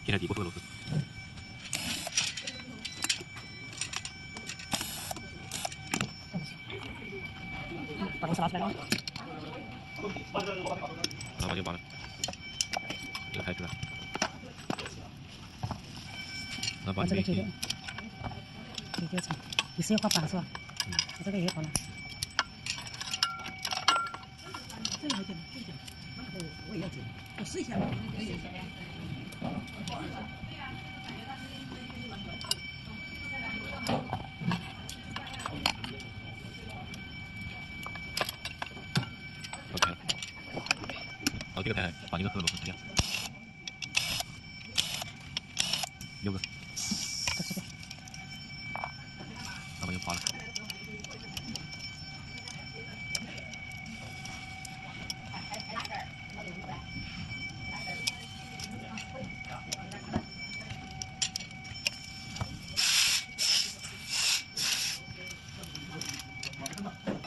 现在底部这个螺丝。把螺丝拿出来了。然后就拔了，这个开出来，然后把这个里面给丢成，你是要画板是吧？我这个也好了。这个好剪，这个剪，我也要剪，我试一下。OK，好，这个台把这个螺丝撕掉，6个，然后就拔了。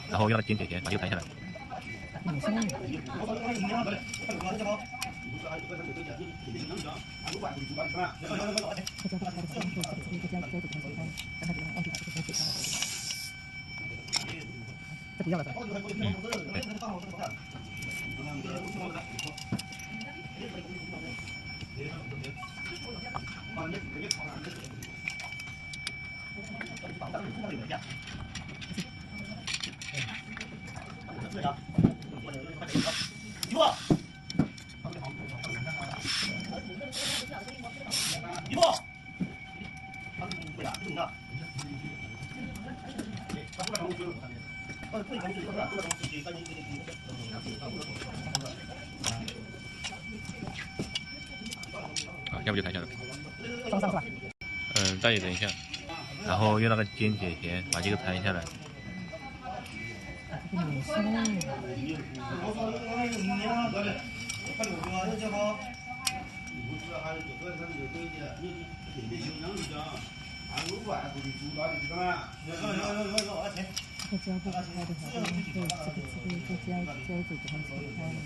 然后用它剪铁钳把这个弹下来。这不要了是吧？啊，要不就弹下来。装上是吧？再等一下，然后用那个剪铁钳把这个弹下来。这个胶不开的好像对这胶子给它切开了，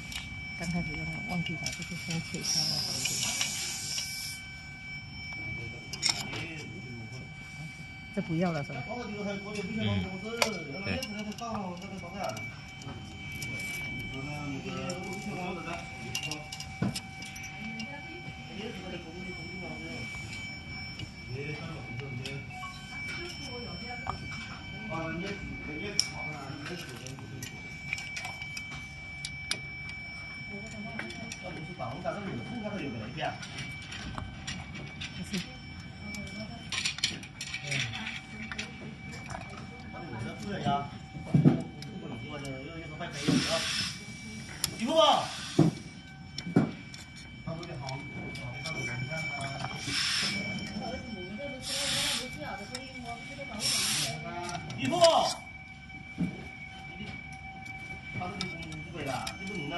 刚开始忘记把这个先切开了好一点。这不要了是吧？对。媳妇啊！媳妇，他这个不对的，这不能的。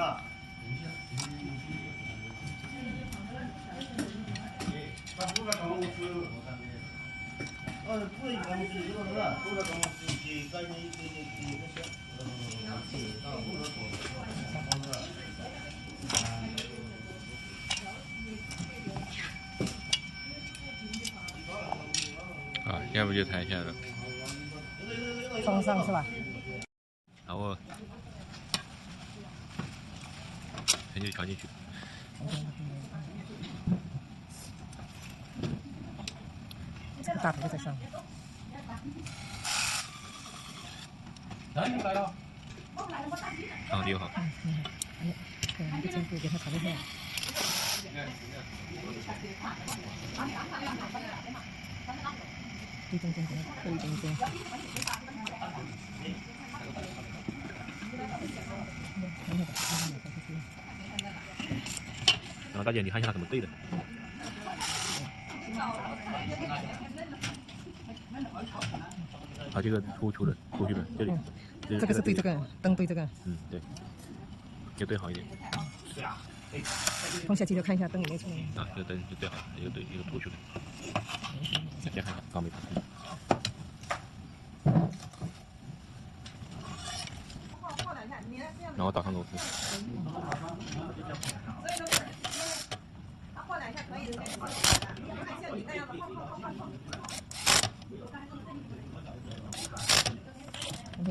他不是办公室，不是办公室，这个是都在办公室去干那些，啊，要不就弹下来了。装上是吧？然后全就调进去。这个大头在上面。哪里来了？然后就好。对，你的肩部给它朝对面。对中间给它扣一点点。然后大姐，你看一下它怎么对的。好，这个突出的这里。这个是对这个，灯对这个。对，要对好一点。放下去就看一下灯有没有出来。啊，这个灯就对好了，一个突出的。再看看高没高。然后打上螺丝。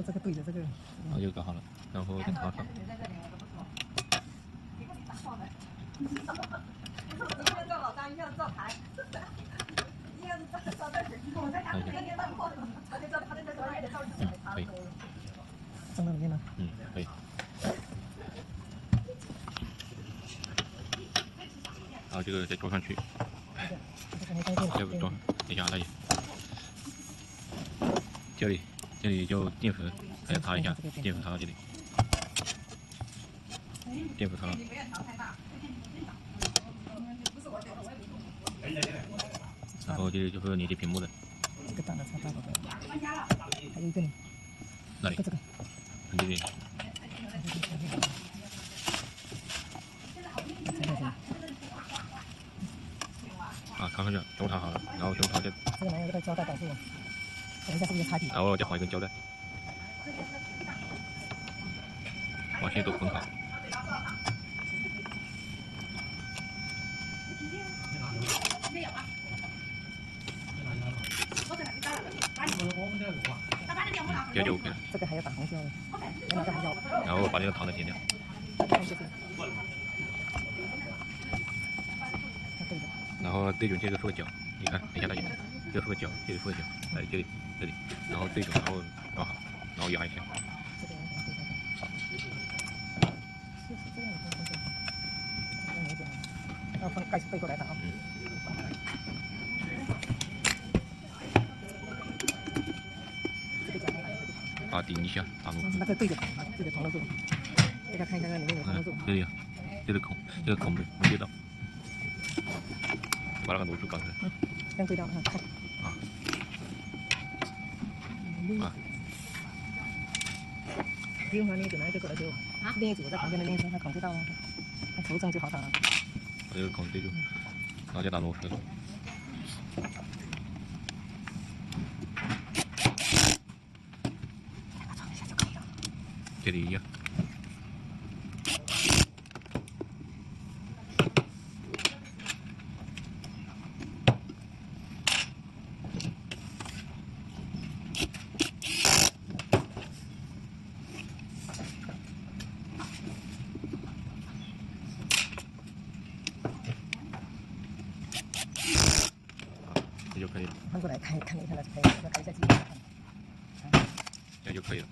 这个对着这个，然后就搞好了，然后再插上。可以，装到里面了。嗯，可以。然后这个再装上去，这个装，等一下那里，这里就淀粉，还要擦一下，淀粉擦到这里，淀粉擦到。然后这里就是连接屏幕的，这个大的擦大的，还有一个呢，那里，这个，这里，啊，插上去了，全部插好了，然后全部插这，这个拿这个胶带保护，等一下是不是擦底？然后再绑一根胶带，把线都捆好。这就 OK 了。这个还要打红胶的，还拿个红胶。然后把这个糖的剪掉。然后对准这个束角，你看，等一下大姐，这个束角，这个束角，在这里，然后对准，然后搞好，然后压一下。然后盖背过来打啊。把它顶一下，打入。那个对着铜锣柱，大家看一下那里面有铜锣柱。这里啊，这个孔没接到，把那个螺柱搞出来。这样对到，看。不用它捏紧，拿一个过来给我。捏住，我在旁边的捏住，它孔就到了，它头正就好打了。把这个孔对住，然后再打螺丝。这里一样。这就可以了。翻过来看一看了就可以了，再开一下机。这样就可以了。